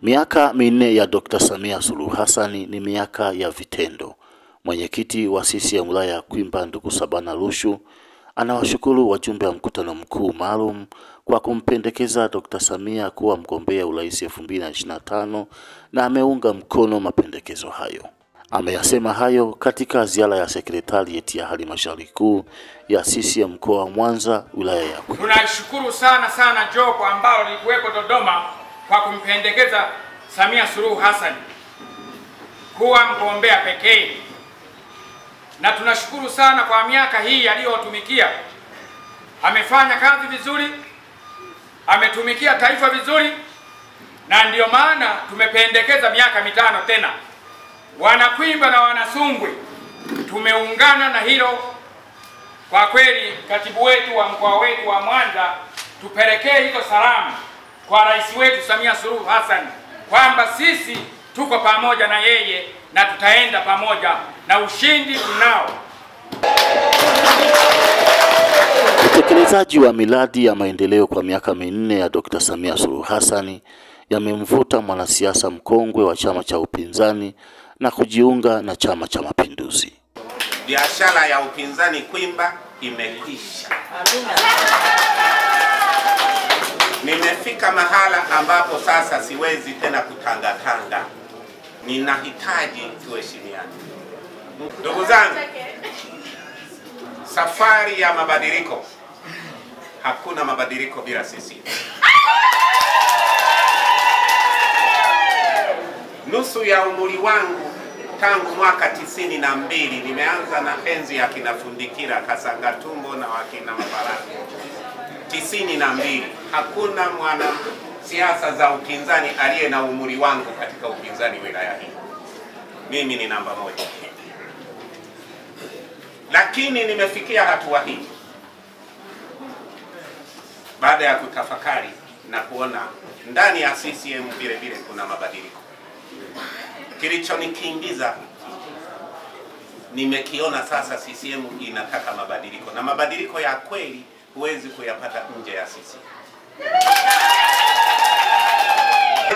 Miaka minne ya Dr. Samia Suluhu Hassan ni miaka ya vitendo. Mwenyekiti wa CCM wilaya ya Kwimba ndugu Sabana Lushu anawashukuru wajumbe wa mkutano mkuu maalum kwa kumpendekeza Dr. Samia kuwa mgombea urais 2025 na ameunga mkono mapendekezo hayo. Ameyasema hayo katika ziara ya sekretarieti ya halmashauri kuu ya CCM mkoa wa Mwanza wilaya ya Kwimba. Tunashukuru sana jopo ambalo likuwepo Dodoma kwa kumpendekeza Samia Suluhu Hassan kuwa mgombea pekee. Na tunashukuru sana kwa miaka hii aliyotumikia. Amefanya kazi vizuri, ametumikia taifa vizuri, na ndiyo maana tumependekeza miaka mitano tena. Wanakwimba na Wanasumbwe tumeungana na hilo. Kwa kweli katibu wetu wa mkoa wetu wa Mwanza, tupelekee hizo salamu kwa rais wetu Samia Suluhu Hassan kwamba sisi tuko pamoja na yeye na tutaenda pamoja na ushindi tunao. Utekelezaji wa miradi ya maendeleo kwa miaka minne ya Dr. Samia Suluhu Hassan yamemvuta mwanasiasa mkongwe wa chama cha upinzani na kujiunga na Chama cha Mapinduzi. Biashara ya upinzani Kwimba imekwisha. Nimefika mahala ambapo sasa siwezi tena kutangatanga. Ninahitaji tuheshimiane. Ndugu zangu, safari ya mabadiliko, hakuna mabadiliko bila sisi. Nusu ya umri wangu tangu mwaka 92 nimeanza na enzi ya kina Fundikira, Kasangatumbo na wakina Mabaraka. 92 hakuna mwana siasa za upinzani aliye na umri wangu katika upinzani wilaya hii. Mimi ni namba moja. Lakini nimefikia hatua hii baada ya kutafakari na kuona ndani ya CCM vile kuna mabadiliko. Kilichonikiingiza nimekiona sasa CCM inataka mabadiliko, na mabadiliko ya kweli huwezi kuyapata nje ya CCM.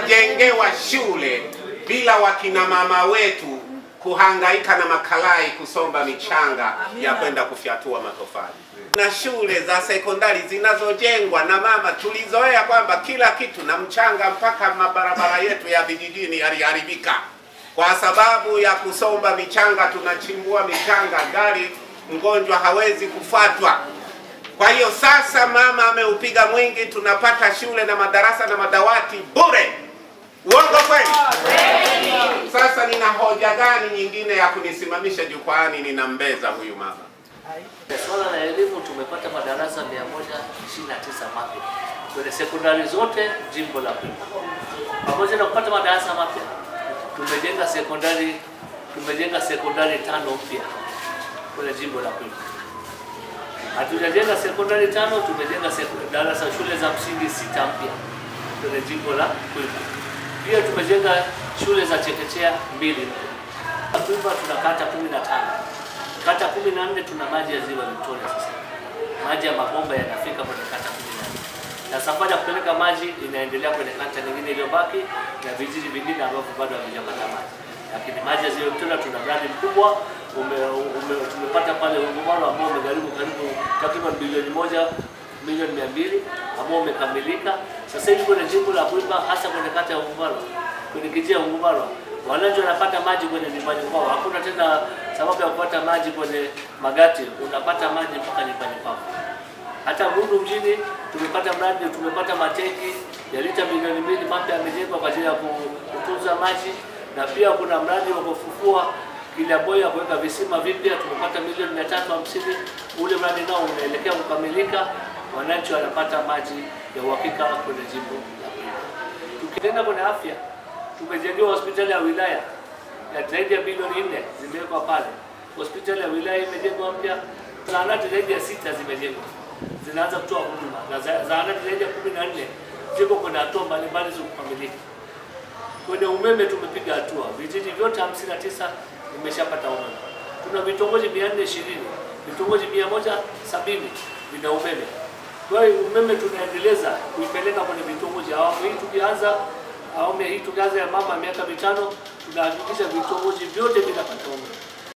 Jengewa shule bila wakina mama wetu kuhangaika na makalai kusomba michanga ya kwenda kufyatua matofali. Na shule za sekondari zinazojengwa na mama, tulizoea kwamba kila kitu na mchanga, mpaka mabarabara yetu ya vijijini yaliharibika kwa sababu ya kusomba michanga. Tunachimbua michanga, gari mgonjwa hawezi kufuatwa. Kwa hiyo sasa mama ameupiga mwingi, tunapata shule na madarasa na madawati bure. Uongo kweli? Sasa nina hoja gani nyingine ya kunisimamisha jukwaani ninambeza huyu mama? Swala la elimu, tumepata madarasa 129 mapya kwenye sekondari zote jimbo la Kwimba. Pamoja na kupata madarasa mapya, tumejenga sekondari 5 mpya kwenye jimbo la Kwimba. Hatujajenga sekondari 5, tumejenga darasa shule za msingi 6 mpya kwenye jimbo la Kwimba. Pia tumejenga shule za chekechea 2 mpya. Kwimba tuna kata 15. Kata 14 tuna maji ya ziwa Victoria sasa. Maji ya mabomba yanafika kwenye kata 14. Na safari ya kupeleka maji inaendelea kwenye kata nyingine iliyobaki na vijiji vingine ambavyo bado havijapata maji. Lakini maji ya ziwa Victoria tuna mradi mkubwa tumepata pale Ungumaro ambao umegharimu karibu takriban bilioni 1,200,000 ambao umekamilika. Sasa hivi kwenye jimbo la Kwimba, hasa kwenye kata ya Ungumaro, kwenye kijiji ya Ungumaro, wananchi wanapata maji kwenye nyumbani kwao. Hakuna tena sababu ya kupata maji kwenye magati, unapata maji mpaka nyumbani kwako. Hata Mundu mjini tumepata matenki ya lita milioni 2 mapya yamejengwa kwa ajili ya kutunza maji, na pia kuna mradi wa kufufua Kiliaboya kuweka visima vipya, tumepata milioni 350. Ule mradi nao unaelekea kukamilika, wananchi wanapata maji ya uhakika kwenye jimbo la Kwimba. Tukienda kwenye afya, tumejengewa hospitali ya wilaya ya zaidi ya bilioni 4 zimewekwa pale. Hospitali ya wilaya imejengwa mpya, zahanati zaidi ya 6 zimejengwa, zinaanza kutoa huduma, na zahanati zaidi ya 14 ziko kwenye hatua mbalimbali za kukamilika. Kwenye umeme tumepiga hatua, vijiji vyote 59 vimeshapata umeme. Tuna vitongoji 420, vitongoji 170 vina umeme. Kwa hiyo umeme tunaendeleza kuipeleka kwenye vitongoji. Awamu hii tukianza awamu hii tukianza ya mama miaka mitano tunahakikisha vitongoji vyote vinapata umeme.